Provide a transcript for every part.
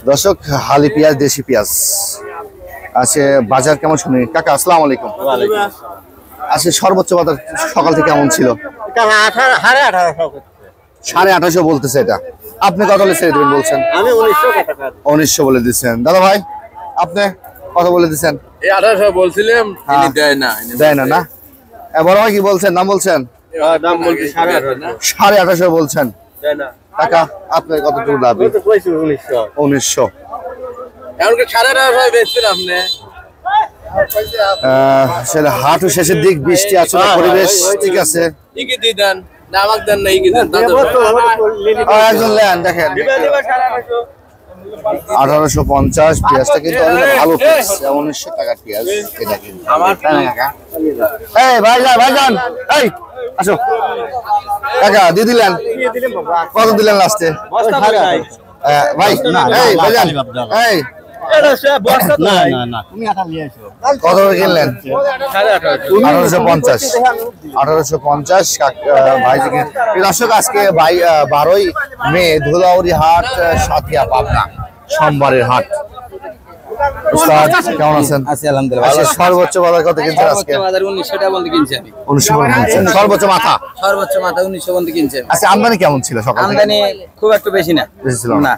দর্শক, হালি পেঁয়াজ, দেশি পেঁয়াজ আছে বাজার কেমন শুনি? কাকা আসসালামু আলাইকুম। আজকে সর্বোচ্চ বাজার সকাল থেকে কেমন ছিল? 1850 বলতেছে। এটা আপনি কত বলে ছেড়ে দেবেন বলছেন? আমি 1900 বলে দিচ্ছেন। দাদা ভাই আপনি কত বলে দিচ্ছেন? 1800 বলছিলাম, তিনি দেয় না। দেয় না? না বড় ভাই কি বলছেন? নাম বলছেন? দাম বলছি 1850 না, 1850 বলছেন। দেয় না। টাকা আপনার কত টুকু লাভ? 1900। এখন কি 1850 বেচছেন আপনি? আসলে হাটও শেষের দিক, বৃষ্টি আছে, পরিবেশ ঠিক আছে। ইকি দিয়ে দেন না, আমাকে দেন না, ইকি দেন। একজন নেন, দেখেন 1850 পেঁয়াজটা কিন্তু অনেক ভালো পেঁয়াজ। 1900 টাকার পেঁয়াজ এটা কিন্তু। এই ভাইজান এই আসো কাকা, দিয়ে দিলেন কত দিলেন লাস্টে? ভাই এই ভাইজান এই কত কিনলেন? 1850। 1850 ভাই। দর্শক, আজকে 12ই মে, ধুলাউড়ি হাট, সাথিয়া, পাবনা, সোমবারের হাট। উস্তাদ কেমন আছেন? আছি আলহামদুলিল্লাহ। আজকে সর্বোচ্চ বাজার কত কিনছেন? আজকে বাজার 1900 টাকা বলতে কিনছি আমি। 1900 কিনছেন সর্বোচ্চ মাথা? সর্বোচ্চ মাথা 1900 বলতে কিনছি। আচ্ছা, আমদানি কেমন ছিল সকাল থেকে? আমদানি খুব একটু বেশি না। বেশি ছিল না।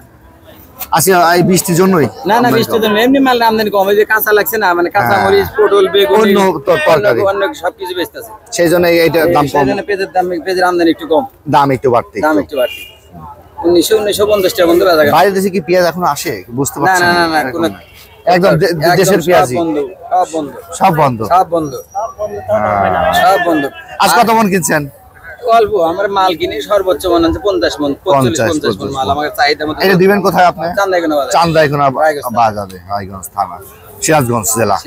আচ্ছা, এই বৃষ্টির জন্যই? না না, বৃষ্টির জন্য এমনি মাল আমদানি কম। এই যে কাঁচা লাগছে না, মানে কাঁচা মরিচ, পটল, বেগুন, অন্য তরকারি, অন্য সবকিছু বেচতেছে। সেই জন্য এইটার দাম কম। সেই জন্য পেঁয়াজের আমদানি একটু কম, দাম একটু বাড়তি। 1950 টাকা বন্ধ বাজার। বাইরের দেশে কি পেঁয়াজ এখন আসে? বুঝতে না পারছেন? না না, কোনো একদম দেশের পেঁয়াজই সব বন্ধ। আজ কত মন কিনছেন? অল্প, আমার মাল কিনি সর্বোচ্চ মনে হচ্ছে 50 মন, 50 মন মাল আমার চাহিদা মতো। এটা দিবেন কোথায় আপনি? চান্দাইকোনা বাজারে, রায়গঞ্জ থানা, সিরাজগঞ্জ জেলা।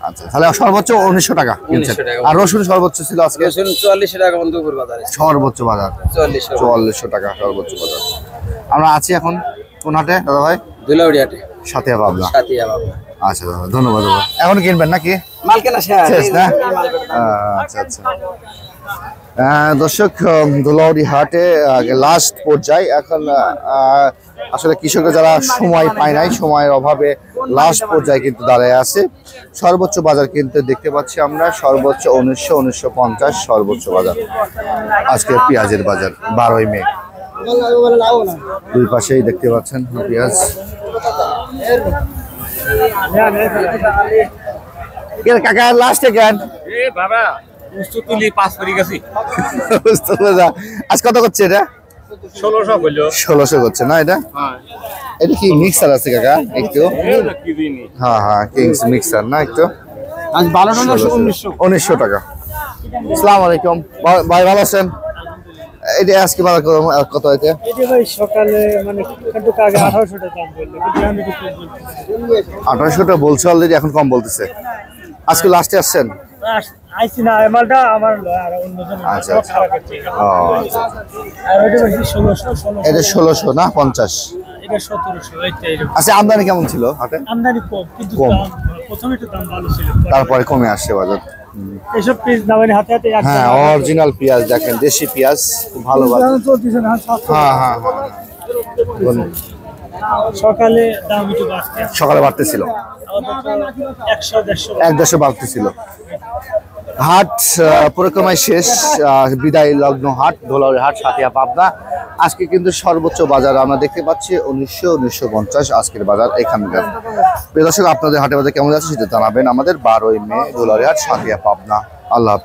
আচ্ছা, তাহলে সর্বোচ্চ 1900 টাকা কিনছেন। আর রসুন সর্বোচ্চ ছিল আজকে? রসুন 44 টাকা বন্ধ উপর বাজারে। সর্বোচ্চ বাজার 4400 টাকা সর্বোচ্চ বাজার। আমরা আছি এখন কোন হাটে দাদা ভাই? ধুলাউড়ি হাটে, সাথিয়া, পাবনা। আচ্ছা দাদা, ধন্যবাদ দাদা। এখন কিনবেন নাকি? মাল কেনা শেষ না? আচ্ছা আচ্ছা। দর্শক, ধুলাউড়ি হাটে লাস্ট পর্যায়ে এখন আসলে কৃষকরা যারা সময় পায় নাই, সময়ের অভাবে লাস্ট পর্যায়ে কিন্তু দাঁড়ায় আছে। সর্বোচ্চ বাজার কিন্তু দেখতে পাচ্ছি আমরা, সর্বোচ্চ 1900, 1950 সর্বোচ্চ বাজার আজকে পেঁয়াজের বাজার। 12ই মে, দুই পাশেই দেখতে পাচ্ছেন পেঁয়াজ। কাকা লাস্টে কেন? আজ কত করছে এটা? 1600 করছে না? এটা এটা কি মিক্সার আছে কাকা? একটু হ্যাঁ কিংস মিক্সার না? একটু 1900 টাকা। আসসালামু আলাইকুম ভাই, ভালো আছেন? এটা আজকে বাজার কত হইতে? সকালে মানে 1800 টাকা দাম বললো, 1800 টাকা বলছে অলরেডি, এখন কম বলতেছে। আজকে লাস্টে আসছেন? আইছি না, মালটা আমার আর অন্যজন। আচ্ছা আচ্ছা। এটা 1600 না 50? এটা 1700। আচ্ছা, আমদানি কেমন ছিল হাটে? আমদানি কম, কিন্তু কম। প্রথমে একটু দাম ভালো ছিল, তারপরে কমে আসছে বাজার। এসব পিস দামানি হাতে হাতে হ্যাঁ, অরিজিনাল পেঁয়াজ দেখেন, দেশি পেঁয়াজ, খুব ভালো বাজার। চলতেছে না। হ্যাঁ সকালে দাম একটু বাড়ছে, সকালে বাড়তেছিল, 100-150 বাড়তেছিল। হাট পরিক্রমায় শেষ, বিদায় লগ্ন হাট, ধুলাউড়ি হাট, সাথিয়া, পাবনা। আজকে কিন্তু সর্বোচ্চ বাজার আমরা দেখতে পাচ্ছি 1900, 1950 আজকের বাজার এখানকার। প্রিয় দর্শক, আপনাদের হাটে বাজার কেমন যাচ্ছে সেটা জানাবেন আমাদের। 12ই মে, ধুলাউড়ি হাট, সাথিয়া, পাবনা। আল্লাহ হাফেজ।